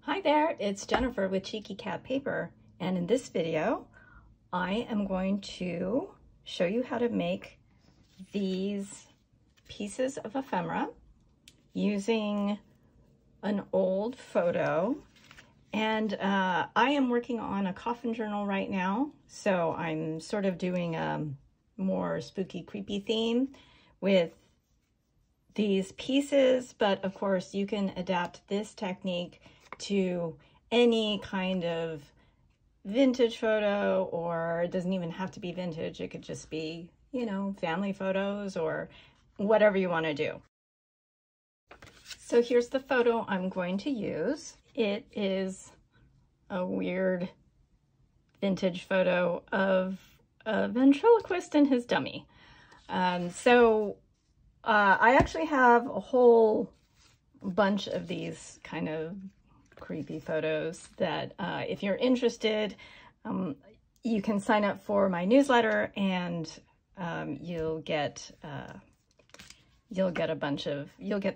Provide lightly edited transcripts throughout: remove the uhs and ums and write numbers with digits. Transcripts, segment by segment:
Hi there, it's Jennifer with Cheeky Cat Paper, and in this video I am going to show you how to make these pieces of ephemera using an old photo. And I am working on a coffin journal right now, so I'm sort of doing a more spooky, creepy theme with these pieces, but of course you can adapt this technique to any kind of vintage photo, or it doesn't even have to be vintage. It could just be, you know, family photos or whatever you want to do. So here's the photo I'm going to use. It is a weird vintage photo of a ventriloquist and his dummy. I actually have a whole bunch of these kind of creepy photos that if you're interested, you can sign up for my newsletter, and you'll get the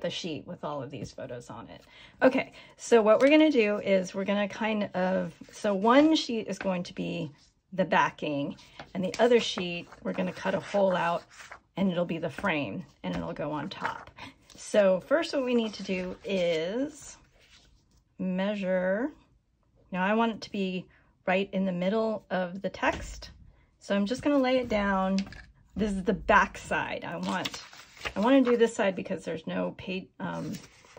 sheet with all of these photos on it. Okay, so what we're gonna do is we're gonna so one sheet is going to be the backing, and the other sheet we're gonna cut a hole out, and it'll be the frame, and it'll go on top. So first what we need to do is measure. Now I want it to be right in the middle of the text, so I'm just going to lay it down. This is the back side. I want to do this side because there's no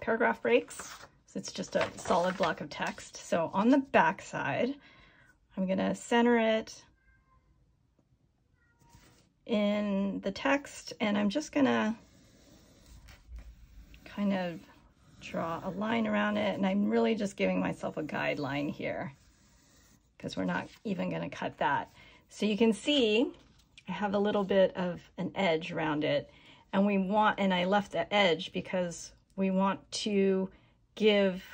paragraph breaks, so it's just a solid block of text. So on the back side, I'm going to center it in the text, and I'm just going to kind of draw a line around it, and I'm really just giving myself a guideline here because we're not even going to cut that. So you can see I have a little bit of an edge around it, and I left the edge because we want to give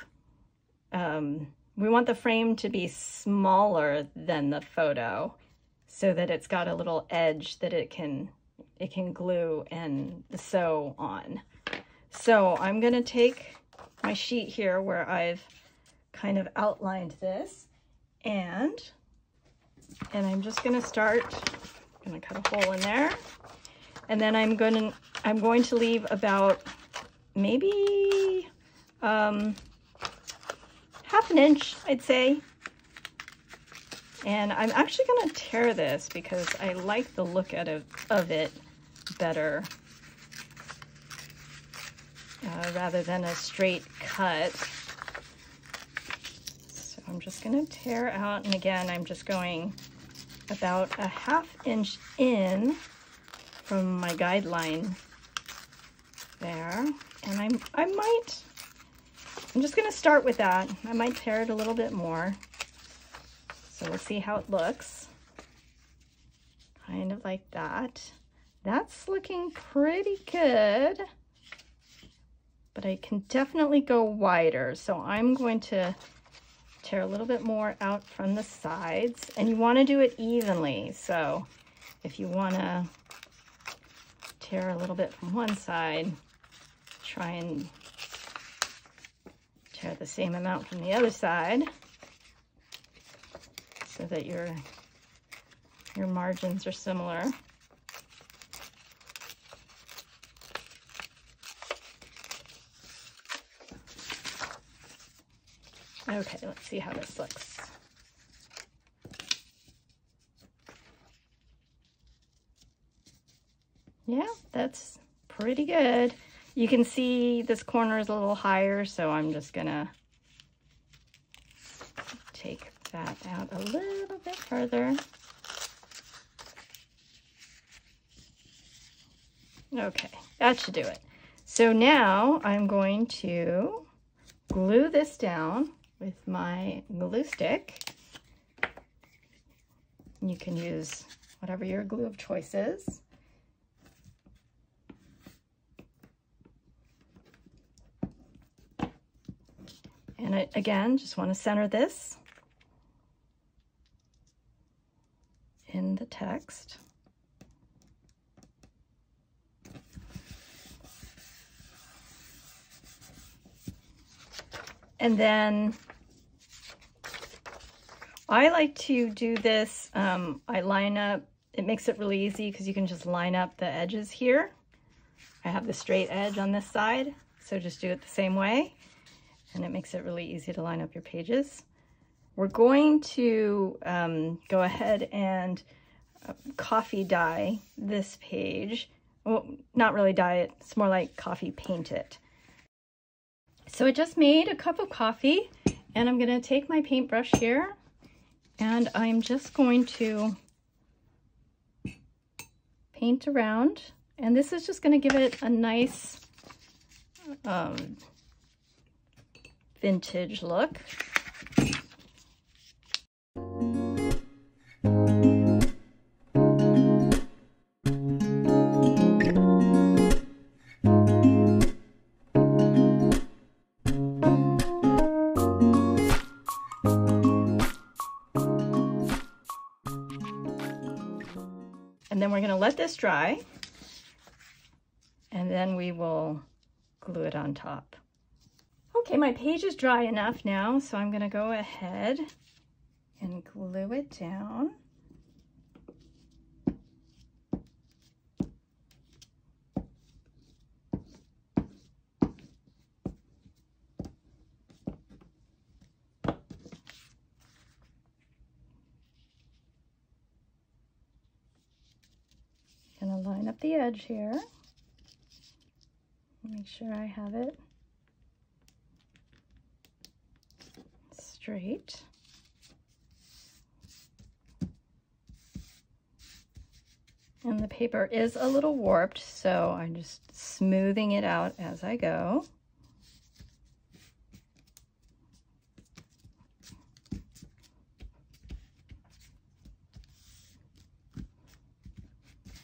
we want the frame to be smaller than the photo so that it's got a little edge that it can glue and sew on. So I'm going to take my sheet here where I've kind of outlined this, and I'm just going to start. I'm going to cut a hole in there, and then I'm going to leave about maybe half an inch, I'd say. And I'm actually going to tear this because I like the look of it better. Rather than a straight cut. So I'm just going to tear out, and again I'm just going about a ½ inch in from my guideline there, and I'm just going to start with that. I might tear it a little bit more, so we'll see how it looks. Kind of like that. That's looking pretty good. But I can definitely go wider, so I'm going to tear a little bit more out from the sides, and you want to do it evenly. So if you want to tear a little bit from one side, try and tear the same amount from the other side so that your margins are similar. Okay, let's see how this looks. Yeah, that's pretty good. You can see this corner is a little higher, so I'm just gonna take that out a little bit further. Okay, that should do it. So now I'm going to glue this down with my glue stick. You can use whatever your glue of choice is. And again, just want to center this in the text. And then I like to do this, I line up, it makes it really easy because you can just line up the edges here. I have the straight edge on this side, so just do it the same way, and it makes it really easy to line up your pages. We're going to go ahead and coffee dye this page. Well, not really dye it, it's more like coffee paint it. So I just made a cup of coffee, and I'm going to take my paintbrush here, and I'm just going to paint around, and this is just going to give it a nice vintage look. And then we're going to let this dry, and then we will glue it on top. Okay, my page is dry enough now, so I'm going to go ahead and glue it down. Gonna line up the edge here. Make sure I have it straight. And the paper is a little warped, so I'm just smoothing it out as I go.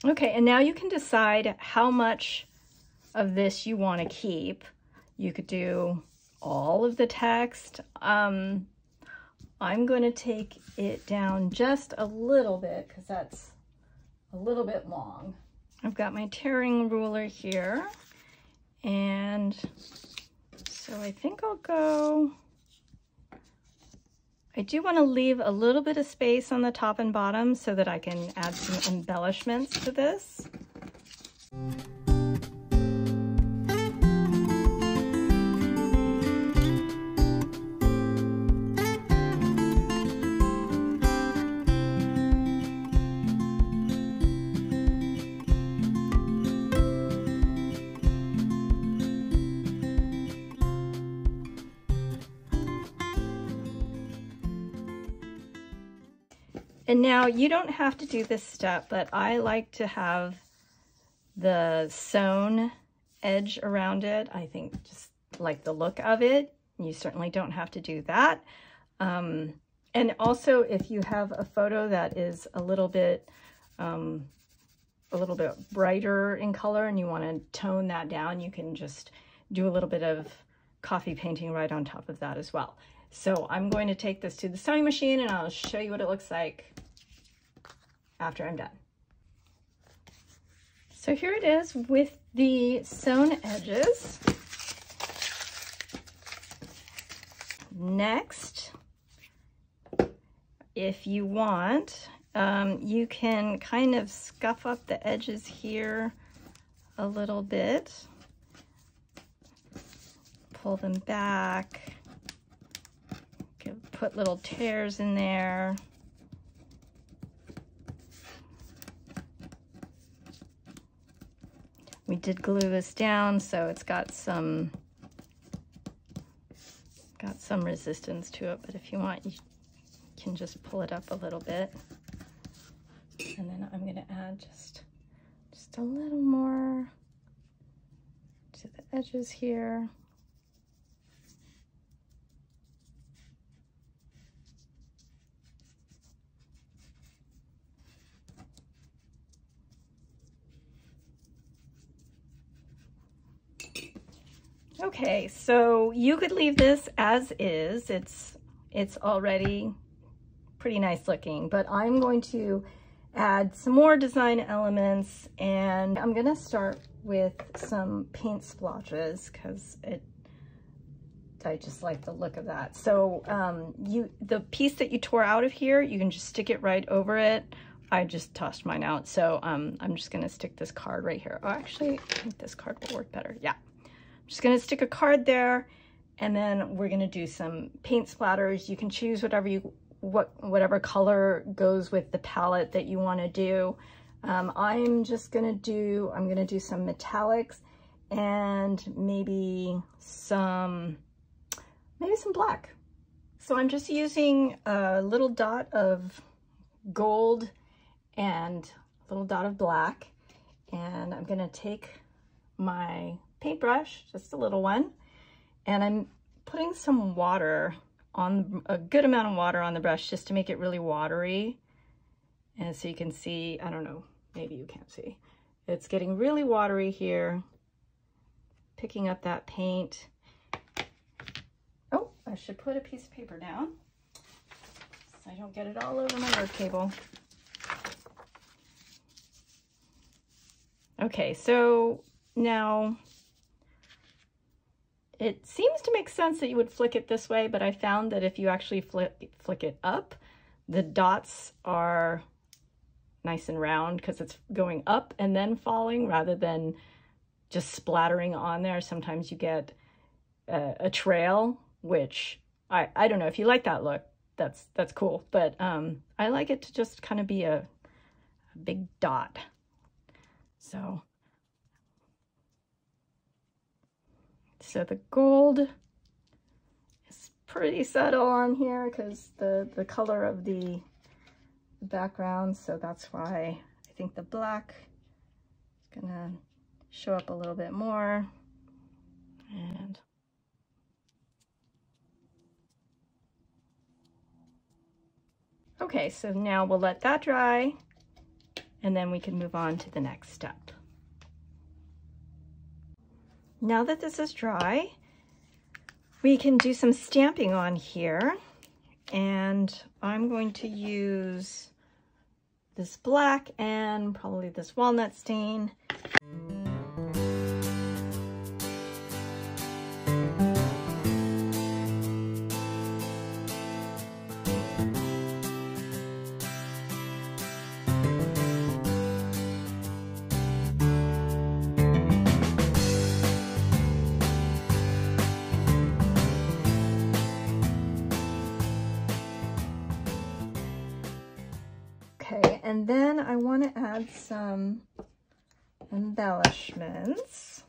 Okay, and now you can decide how much of this you want to keep. You could do all of the text. I'm going to take it down just a little bit because that's a little bit long. I've got my tearing ruler here, and so I think I'll go, I do want to leave a little bit of space on the top and bottom so that I can add some embellishments to this. And now you don't have to do this step, but I like to have the sewn edge around it. I think just like the look of it. You certainly don't have to do that. And also if you have a photo that is a little bit brighter in color and you want to tone that down, you can just do a little bit of coffee painting right on top of that as well. So I'm going to take this to the sewing machine and I'll show you what it looks like after I'm done. So here it is with the sewn edges. Next, if you want, you can kind of scuff up the edges here a little bit. Pull them back. Put little tears in there. We did glue this down, so it's got some resistance to it, but if you want, you can just pull it up a little bit. And then I'm going to add just a little more to the edges here. Okay, so you could leave this as is. It's already pretty nice looking, but I'm going to add some more design elements, and I'm going to start with some paint splotches because it I just like the look of that. So the piece that you tore out of here, you can just stick it right over it. I just tossed mine out, so I'm just gonna stick this card right here. Oh, actually, I think this card will work better. Yeah, I'm just gonna stick a card there, and then we're gonna do some paint splatters. You can choose whatever color goes with the palette that you want to do. I'm gonna do some metallics and maybe some black. So I'm just using a little dot of gold and a little dot of black, and I'm gonna take my paintbrush, just a little one, and I'm putting some water on, a good amount of water on the brush, just to make it really watery. And so you can see, I don't know, maybe you can't see, it's getting really watery here, picking up that paint. Oh, I should put a piece of paper down so I don't get it all over my work table. Okay, so now it seems to make sense that you would flick it this way, but I found that if you actually flick it up, the dots are nice and round because it's going up and then falling rather than just splattering on there. Sometimes you get a trail, which I don't know if you like that look. That's cool, but I like it to just kind of be a big dot. So the gold is pretty subtle on here because the color of the background, so that's why I think the black is gonna show up a little bit more. And okay, so now we'll let that dry, and then we can move on to the next step. Now that this is dry, we can do some stamping on here, and I'm going to use this black and probably this walnut stain. Okay, and then I want to add some embellishments.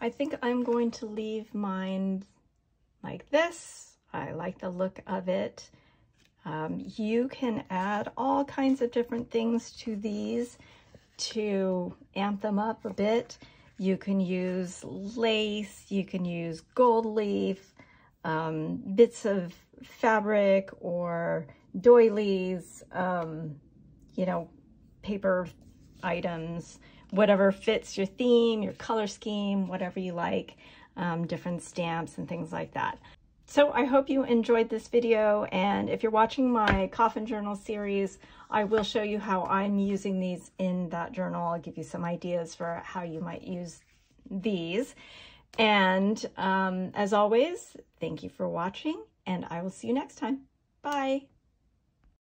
I think I'm going to leave mine like this. I like the look of it. You can add all kinds of different things to these to amp them up a bit. You can use lace, you can use gold leaf, bits of fabric or doilies, you know, paper items, whatever fits your theme, your color scheme, whatever you like, different stamps and things like that. So I hope you enjoyed this video, and if you're watching my coffin journal series, I will show you how I'm using these in that journal. I'll give you some ideas for how you might use these. And as always, thank you for watching, and I will see you next time. Bye.